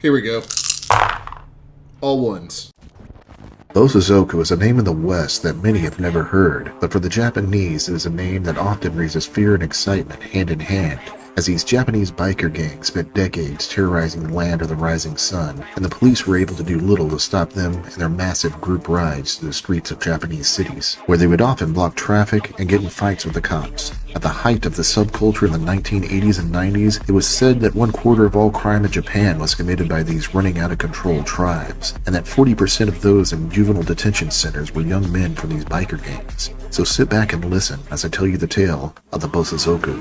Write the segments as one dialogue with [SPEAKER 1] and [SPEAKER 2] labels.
[SPEAKER 1] Here we go. All ones.
[SPEAKER 2] Bosozoku is a name in the West that many have never heard, but for the Japanese it is a name that often raises fear and excitement hand in hand, as these Japanese biker gangs spent decades terrorizing the land of the rising sun, and the police were able to do little to stop them in their massive group rides through the streets of Japanese cities, where they would often block traffic and get in fights with the cops. At the height of the subculture in the 1980s and 90s, it was said that 1/4 of all crime in Japan was committed by these running out of control tribes, and that 40% of those in juvenile detention centers were young men from these biker gangs. So sit back and listen as I tell you the tale of the Bosozoku.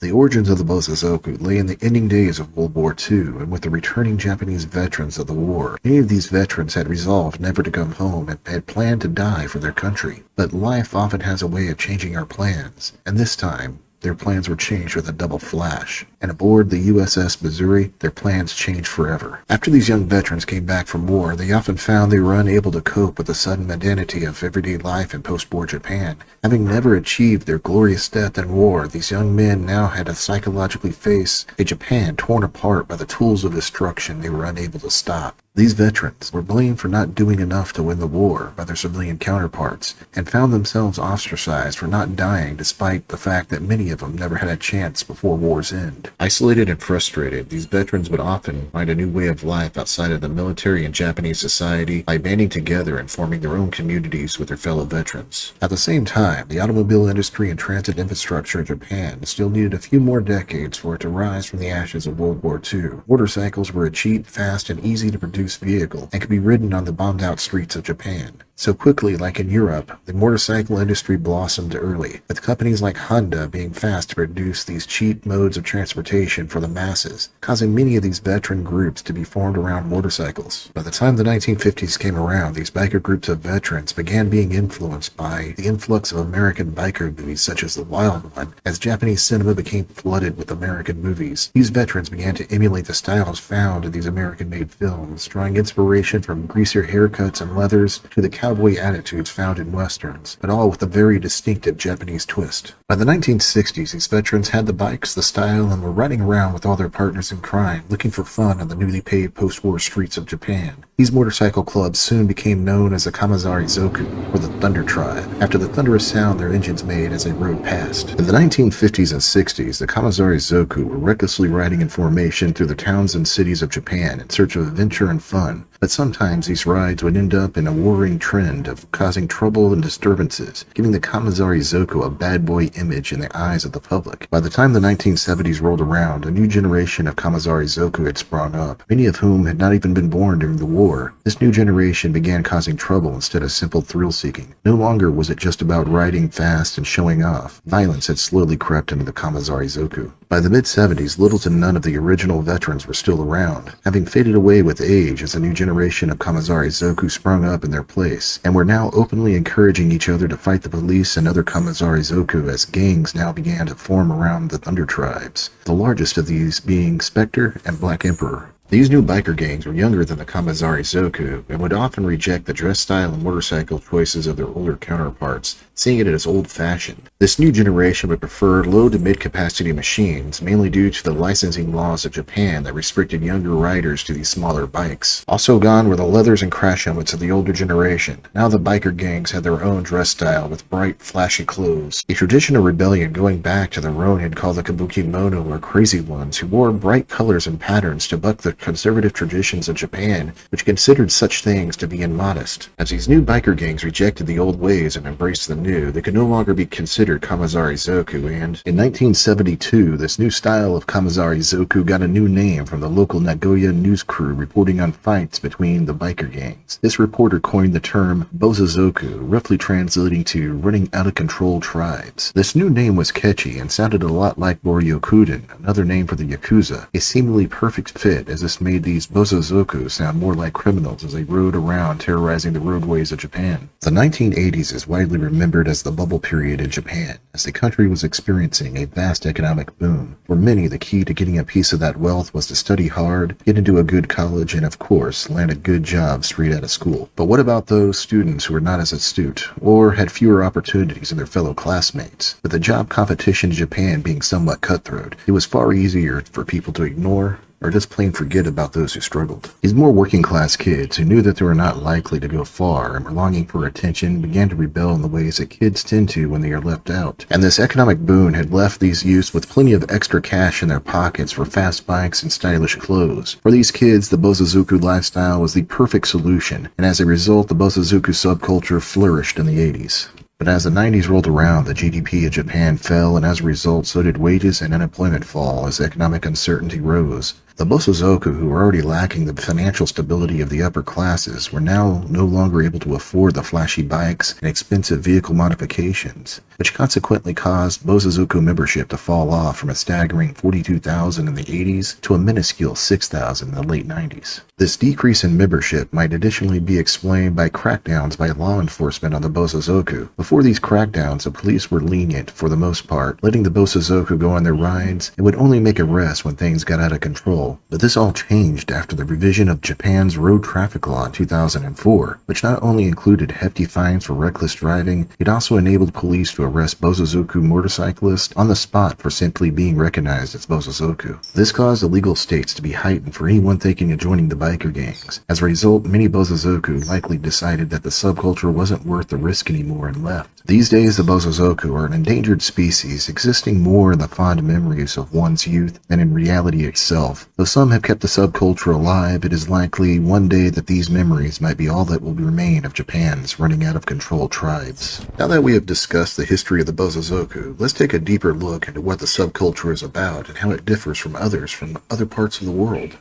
[SPEAKER 2] The origins of the Bosozoku lay in the ending days of World War II and with the returning Japanese veterans of the war. Many of these veterans had resolved never to come home and had planned to die for their country. But life often has a way of changing our plans, and this time, their plans were changed with a double flash, and aboard the USS Missouri, their plans changed forever. After these young veterans came back from war, they often found they were unable to cope with the sudden mundanity of everyday life in post-war Japan. Having never achieved their glorious death in war, these young men now had to psychologically face a Japan torn apart by the tools of destruction they were unable to stop. These veterans were blamed for not doing enough to win the war by their civilian counterparts, and found themselves ostracized for not dying despite the fact that many of them never had a chance before war's end. Isolated and frustrated, these veterans would often find a new way of life outside of the military and Japanese society by banding together and forming their own communities with their fellow veterans. At the same time, the automobile industry and transit infrastructure in Japan still needed a few more decades for it to rise from the ashes of World War II. Motorcycles were a cheap, fast, and easy to produce vehicle and could be ridden on the bombed out streets of Japan. So quickly, like in Europe, the motorcycle industry blossomed early, with companies like Honda being fast to produce these cheap modes of transportation for the masses, causing many of these veteran groups to be formed around motorcycles. By the time the 1950s came around, these biker groups of veterans began being influenced by the influx of American biker movies such as The Wild One. As Japanese cinema became flooded with American movies, these veterans began to emulate the styles found in these American-made films, drawing inspiration from greasier haircuts and leathers to the cowboy attitudes found in westerns, but all with a very distinctive Japanese twist. By the 1960s, these veterans had the bikes, the style, and were riding around with all their partners in crime, looking for fun on the newly paved post-war streets of Japan. These motorcycle clubs soon became known as the Kamizari-zoku, or the Thunder Tribe, after the thunderous sound their engines made as they rode past. In the 1950s and 60s, the Kamizari-zoku were recklessly riding in formation through the towns and cities of Japan in search of adventure and fun. But sometimes these rides would end up in a worrying trend of causing trouble and disturbances, giving the Kamizari-zoku a bad boy image in the eyes of the public. By the time the 1970s rolled around, a new generation of Kamizari-zoku had sprung up, many of whom had not even been born during the war. This new generation began causing trouble instead of simple thrill-seeking. No longer was it just about riding fast and showing off. Violence had slowly crept into the Kamizari-zoku. By the mid-70s, little to none of the original veterans were still around, having faded away with age as a new generation of Kamizari-zoku sprung up in their place, and were now openly encouraging each other to fight the police and other Kamizari-zoku as gangs now began to form around the Thunder Tribes, the largest of these being Spectre and Black Emperor. These new biker gangs were younger than the Kamizari-zoku and would often reject the dress style and motorcycle choices of their older counterparts, seeing it as old-fashioned. This new generation would prefer low to mid-capacity machines, mainly due to the licensing laws of Japan that restricted younger riders to these smaller bikes. Also gone were the leathers and crash helmets of the older generation. Now the biker gangs had their own dress style with bright, flashy clothes, a tradition of rebellion going back to the Ronin called the Kabuki-mono, or crazy ones, who wore bright colors and patterns to buck the conservative traditions of Japan, which considered such things to be immodest. As these new biker gangs rejected the old ways and embraced the new, they could no longer be considered Kamizari-zoku, and in 1972, this new style of Kamizari-zoku got a new name from the local Nagoya news crew reporting on fights between the biker gangs. This reporter coined the term Bosozoku, roughly translating to running out-of-control tribes. This new name was catchy and sounded a lot like Boryokuden, another name for the Yakuza, a seemingly perfect fit as this made these Bosozoku sound more like criminals as they rode around terrorizing the roadways of Japan. The 1980s is widely remembered as the bubble period in Japan, as the country was experiencing a vast economic boom. For many, the key to getting a piece of that wealth was to study hard, get into a good college, and of course, land a good job straight out of school. But what about those students who were not as astute, or had fewer opportunities than their fellow classmates? With the job competition in Japan being somewhat cutthroat, it was far easier for people to ignore or just plain forget about those who struggled. These more working-class kids who knew that they were not likely to go far and were longing for attention began to rebel in the ways that kids tend to when they are left out. And this economic boon had left these youths with plenty of extra cash in their pockets for fast bikes and stylish clothes. For these kids, the Bosozoku lifestyle was the perfect solution, and as a result, the Bosozoku subculture flourished in the 80s. But as the 90s rolled around, the GDP of Japan fell, and as a result, so did wages and unemployment fall as economic uncertainty rose. The Bosozoku, who were already lacking the financial stability of the upper classes, were now no longer able to afford the flashy bikes and expensive vehicle modifications, which consequently caused Bosozoku membership to fall off from a staggering 42,000 in the 80s to a minuscule 6,000 in the late 90s. This decrease in membership might additionally be explained by crackdowns by law enforcement on the Bosozoku. Before these crackdowns, the police were lenient for the most part, letting the Bosozoku go on their rides and would only make arrests when things got out of control. But this all changed after the revision of Japan's road traffic law in 2004, which not only included hefty fines for reckless driving, it also enabled police to arrest Bosozoku motorcyclists on the spot for simply being recognized as Bosozoku. This caused the legal states to be heightened for anyone thinking of joining the biker gangs. As a result, many Bosozoku likely decided that the subculture wasn't worth the risk anymore and left. These days, the Bosozoku are an endangered species, existing more in the fond memories of one's youth than in reality itself. Though some have kept the subculture alive, it is likely one day that these memories might be all that will remain of Japan's running out of control tribes. Now that we have discussed the history of the Bosozoku, let's take a deeper look into what the subculture is about and how it differs from others from other parts of the world.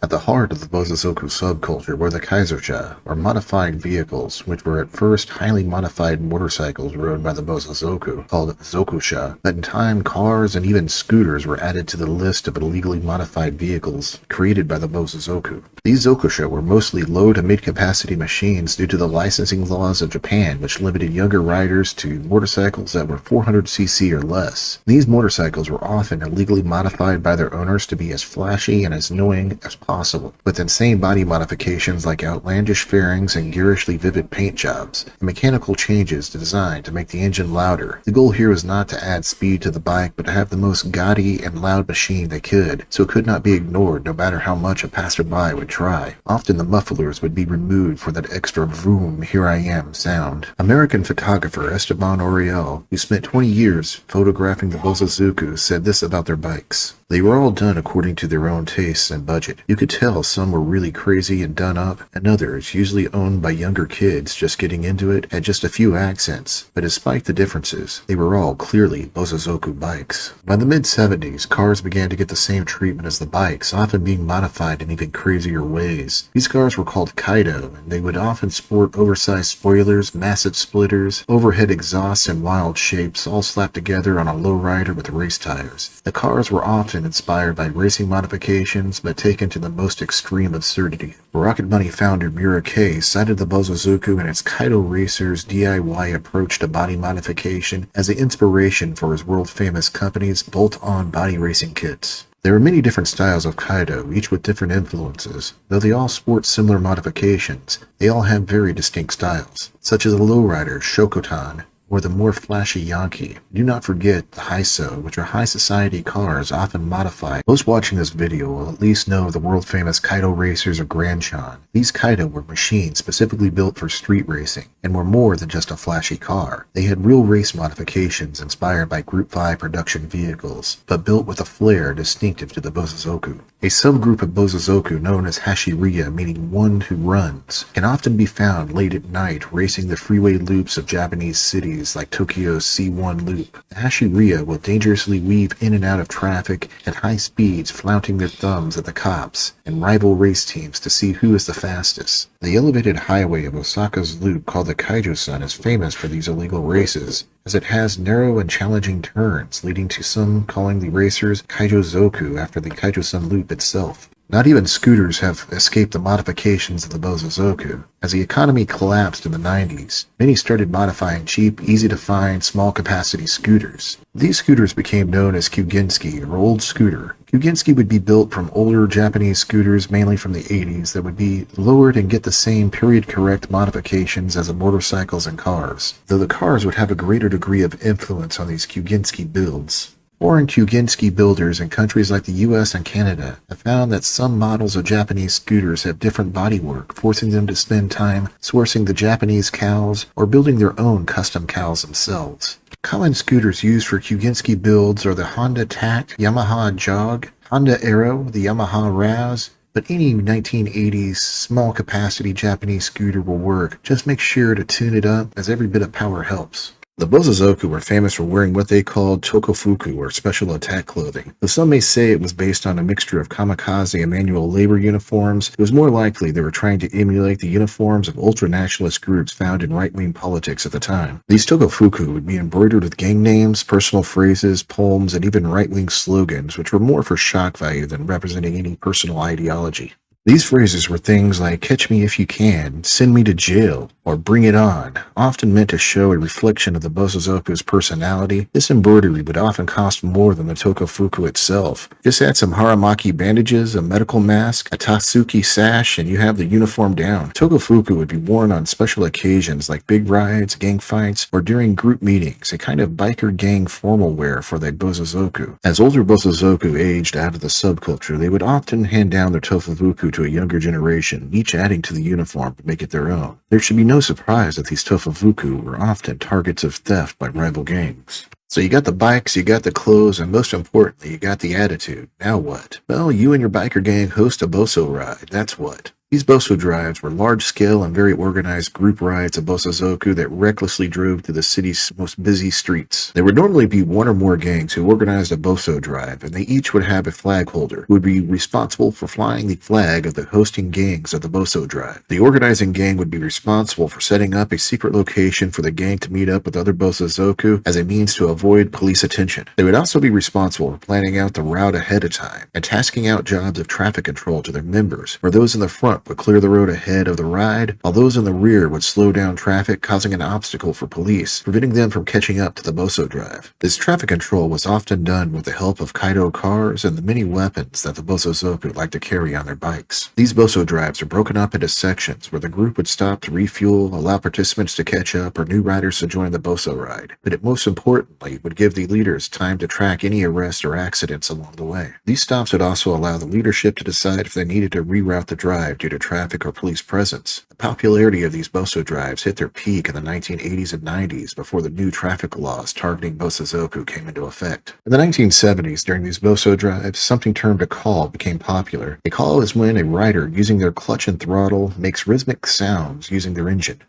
[SPEAKER 2] At the heart of the Bosozoku subculture were the Kaisercha, or modified vehicles, which were at first highly modified motorcycles rode by the Bosozoku, called Zokusha, but in time cars and even scooters were added to the list of illegally modified vehicles created by the Bosozoku. These Zokusha were mostly low to mid-capacity machines due to the licensing laws of Japan, which limited younger riders to motorcycles that were 400cc or less. These motorcycles were often illegally modified by their owners to be as flashy and as annoying as possible, with insane body modifications like outlandish fairings and garishly vivid paint jobs, and mechanical changes designed to make the engine louder. The goal here was not to add speed to the bike, but to have the most gaudy and loud machine they could, so it could not be ignored no matter how much a passerby would try. Often the mufflers would be removed for that extra vroom, here I am sound. American photographer Esteban Oriol, who spent 20 years photographing the Bosozoku, said this about their bikes. They were all done according to their own tastes and budget. You could tell some were really crazy and done up, and others, usually owned by younger kids just getting into it, had just a few accents. But despite the differences, they were all clearly Bosozoku bikes. By the mid-70s, cars began to get the same treatment as the bikes, often being modified in even crazier ways. These cars were called Kaido, and they would often sport oversized spoilers, massive splitters, overhead exhausts, and wild shapes, all slapped together on a lowrider with race tires. The cars were often inspired by racing modifications, but taken to the most extreme absurdity. Rocket Money founder Mura Kei cited the Bosozoku and its Kaido Racers' DIY approach to body modification as the inspiration for his world-famous company's bolt-on body racing kits. There are many different styles of Kaido, each with different influences. Though they all sport similar modifications, they all have very distinct styles, such as the lowrider Shokotan, or the more flashy Yankee. Do not forget the Haiso, which are high society cars often modified. Most watching this video will at least know the world-famous Kaido Racers or Granchan. These Kaido were machines specifically built for street racing, and were more than just a flashy car. They had real race modifications inspired by Group 5 production vehicles, but built with a flair distinctive to the Bosozoku. A subgroup of Bosozoku known as Hashiriya, meaning one who runs, can often be found late at night racing the freeway loops of Japanese cities like Tokyo's C1 loop. The Hashiriya will dangerously weave in and out of traffic at high speeds, flaunting their thumbs at the cops and rival race teams to see who is the fastest. The elevated highway of Osaka's loop, called the Kaijo-san, is famous for these illegal races, as it has narrow and challenging turns, leading to some calling the racers Kaijo-zoku after the Kaijo-san loop itself. Not even scooters have escaped the modifications of the Bosozoku. As the economy collapsed in the 90s, many started modifying cheap, easy-to-find, small-capacity scooters. These scooters became known as Kyuginski, or old scooter. Kyuginski would be built from older Japanese scooters, mainly from the 80s, that would be lowered and get the same period-correct modifications as the motorcycles and cars, though the cars would have a greater degree of influence on these Kyuginski builds. Foreign Kyuginski builders in countries like the US and Canada have found that some models of Japanese scooters have different bodywork, forcing them to spend time sourcing the Japanese cowls or building their own custom cowls themselves. Common scooters used for Kyuginski builds are the Honda Tact, Yamaha Jog, Honda Aero, the Yamaha Raz, but any 1980s small-capacity Japanese scooter will work. Just make sure to tune it up, as every bit of power helps. The Bosozoku were famous for wearing what they called tokofuku, or special attack clothing. Though some may say it was based on a mixture of kamikaze and manual labor uniforms, it was more likely they were trying to emulate the uniforms of ultra-nationalist groups found in right-wing politics at the time. These tokofuku would be embroidered with gang names, personal phrases, poems, and even right-wing slogans, which were more for shock value than representing any personal ideology. These phrases were things like "catch me if you can," "send me to jail," or "bring it on," often meant to show a reflection of the Bosozoku's personality. This embroidery would often cost more than the tokofuku itself. Just add some haramaki bandages, a medical mask, a tatsuki sash, and you have the uniform down. Tokofuku would be worn on special occasions like big rides, gang fights, or during group meetings, a kind of biker gang formal wear for the Bosozoku. As older Bosozoku aged out of the subculture, they would often hand down their tokofuku to a younger generation, each adding to the uniform to make it their own. There should be no surprise that these tokofuku were often targets of theft by rival gangs. So you got the bikes, you got the clothes, and most importantly, you got the attitude. Now what? Well, you and your biker gang host a Boso ride, that's what. These Boso drives were large-scale and very organized group rides of Bosozoku that recklessly drove through the city's most busy streets. There would normally be one or more gangs who organized a Boso drive, and they each would have a flag holder who would be responsible for flying the flag of the hosting gangs of the Boso drive. The organizing gang would be responsible for setting up a secret location for the gang to meet up with other Bosozoku as a means to avoid police attention. They would also be responsible for planning out the route ahead of time and tasking out jobs of traffic control to their members, where those in the front would clear the road ahead of the ride, while those in the rear would slow down traffic, causing an obstacle for police, preventing them from catching up to the Boso drive. This traffic control was often done with the help of Kaido cars and the many weapons that the Bosozoku like to carry on their bikes. These Boso drives are broken up into sections where the group would stop to refuel, allow participants to catch up, or new riders to join the Boso ride. But it most importantly would give the leaders time to track any arrests or accidents along the way. These stops would also allow the leadership to decide if they needed to reroute the drive due to traffic or police presence. The popularity of these Boso drives hit their peak in the 1980s and 90s before the new traffic laws targeting Bosozoku came into effect. In the 1970s, during these Boso drives, something termed a call became popular. A call is when a rider, using their clutch and throttle, makes rhythmic sounds using their engine.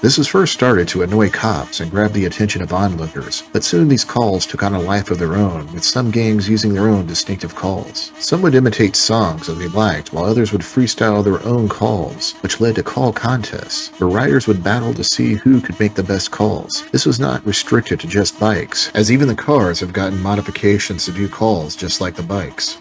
[SPEAKER 2] This was first started to annoy cops and grab the attention of onlookers, but soon these calls took on a life of their own, with some gangs using their own distinctive calls. Some would imitate songs that they liked, while others would freestyle their own calls, which led to call contests, where riders would battle to see who could make the best calls. This was not restricted to just bikes, as even the cars have gotten modifications to do calls just like the bikes.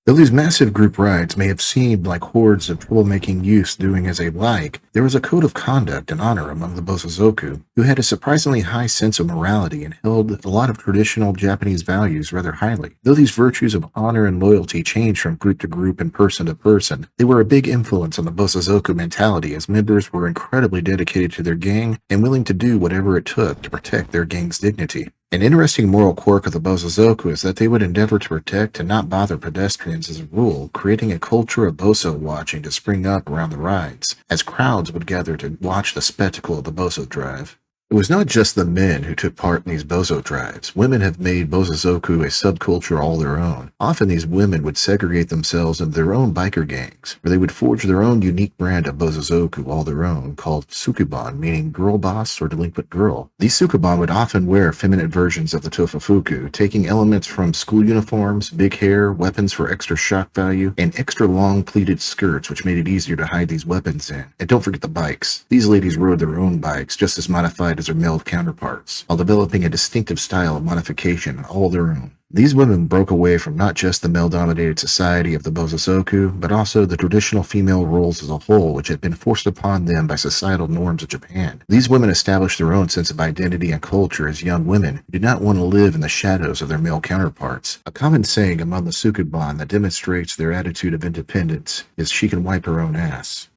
[SPEAKER 2] Though these massive group rides may have seemed like hordes of troublemaking youths doing as they like, there was a code of conduct and honor among the Bosozoku, who had a surprisingly high sense of morality and held a lot of traditional Japanese values rather highly. Though these virtues of honor and loyalty changed from group to group and person to person, they were a big influence on the Bosozoku mentality, as members were incredibly dedicated to their gang and willing to do whatever it took to protect their gang's dignity. An interesting moral quirk of the Bosozoku is that they would endeavor to protect and not bother pedestrians as a rule, creating a culture of Boso watching to spring up around the rides, as crowds would gather to watch the spectacle of the Boso drive. It was not just the men who took part in these bozo drives. Women have made Bosozoku a subculture all their own. Often these women would segregate themselves into their own biker gangs, where they would forge their own unique brand of Bosozoku all their own, called Sukuban, meaning girl boss or delinquent girl. These Sukuban would often wear feminine versions of the Tofufuku, taking elements from school uniforms, big hair, weapons for extra shock value, and extra long pleated skirts, which made it easier to hide these weapons in. And don't forget the bikes. These ladies rode their own bikes, just as modified as their male counterparts, while developing a distinctive style of modification all their own. These women broke away from not just the male-dominated society of the Bosozoku, but also the traditional female roles as a whole, which had been forced upon them by societal norms of Japan. These women established their own sense of identity and culture as young women who did not want to live in the shadows of their male counterparts. A common saying among the Sukuban that demonstrates their attitude of independence is she can wipe her own ass.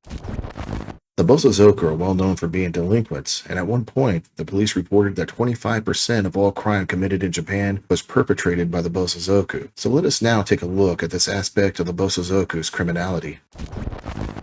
[SPEAKER 2] The Bosozoku are well known for being delinquents, and at one point, the police reported that 25% of all crime committed in Japan was perpetrated by the Bosozoku. So let us now take a look at this aspect of the Bosozoku's criminality.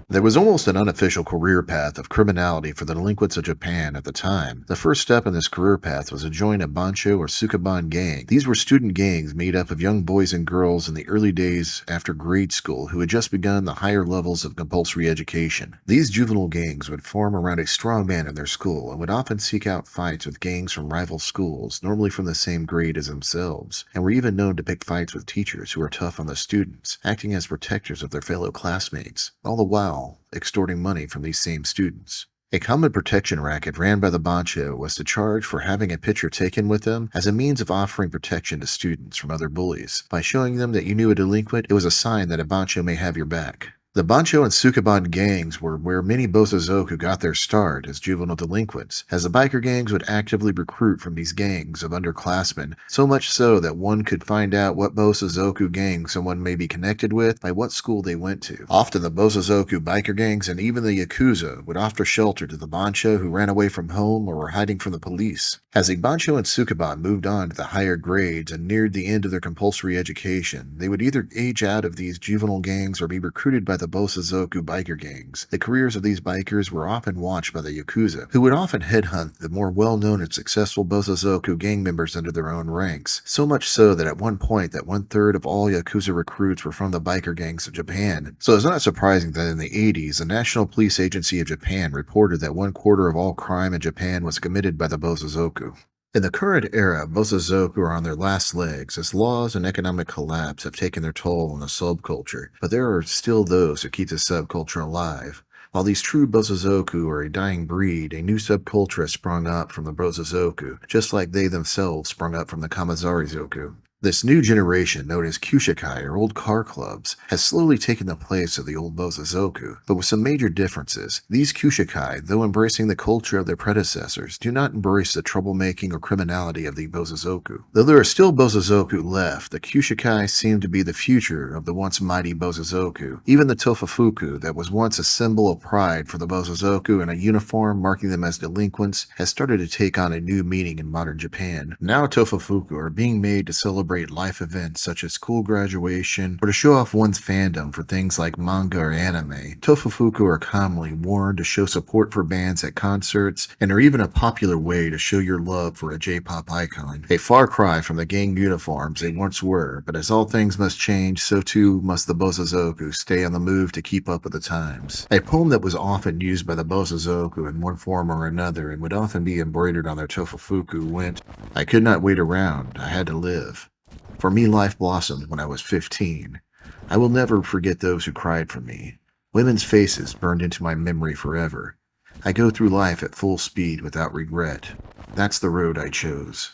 [SPEAKER 2] There was almost an unofficial career path of criminality for the delinquents of Japan at the time. The first step in this career path was to join a bancho or sukuban gang. These were student gangs made up of young boys and girls in the early days after grade school who had just begun the higher levels of compulsory education. These juvenile gangs would form around a strong man in their school and would often seek out fights with gangs from rival schools, normally from the same grade as themselves, and were even known to pick fights with teachers who were tough on the students, acting as protectors of their fellow classmates, all the while extorting money from these same students. A common protection racket ran by the bancho was to charge for having a picture taken with them as a means of offering protection to students from other bullies. By showing them that you knew a delinquent, it was a sign that a bancho may have your back. The bancho and sukuban gangs were where many Bosozoku got their start as juvenile delinquents, as the biker gangs would actively recruit from these gangs of underclassmen, so much so that one could find out what Bosozoku gang someone may be connected with by what school they went to. Often the Bosozoku biker gangs and even the Yakuza would offer shelter to the bancho who ran away from home or were hiding from the police. As the bancho and sukuban moved on to the higher grades and neared the end of their compulsory education, they would either age out of these juvenile gangs or be recruited by the Bosozoku biker gangs. The careers of these bikers were often watched by the Yakuza, who would often headhunt the more well-known and successful Bosozoku gang members into their own ranks, so much so that at one point that 1/3 of all Yakuza recruits were from the biker gangs of Japan. So it's not surprising that in the 80s, the National Police Agency of Japan reported that 1/4 of all crime in Japan was committed by the Bosozoku. In the current era, Bosozoku are on their last legs as laws and economic collapse have taken their toll on the subculture, but there are still those who keep the subculture alive. While these true Bosozoku are a dying breed, a new subculture has sprung up from the Bosozoku, just like they themselves sprung up from the Kamazarizoku. This new generation, known as Kyushikai or old car clubs, has slowly taken the place of the old Bosozoku, but with some major differences. These Kyushikai, though embracing the culture of their predecessors, do not embrace the troublemaking or criminality of the Bosozoku. Though there are still Bosozoku left, the Kyushikai seem to be the future of the once mighty Bosozoku. Even the Tofufuku, that was once a symbol of pride for the Bosozoku and a uniform marking them as delinquents, has started to take on a new meaning in modern Japan. Now Tofufuku are being made to celebrate life events such as school graduation or to show off one's fandom for things like manga or anime. Tofufuku are commonly worn to show support for bands at concerts and are even a popular way to show your love for a J-pop icon. A far cry from the gang uniforms they once were, but as all things must change, so too must the Bosozoku stay on the move to keep up with the times. A poem that was often used by the Bosozoku in one form or another and would often be embroidered on their Tofufuku went, "I could not wait around, I had to live. For me, life blossomed when I was 15. I will never forget those who cried for me. Women's faces burned into my memory forever. I go through life at full speed without regret. That's the road I chose."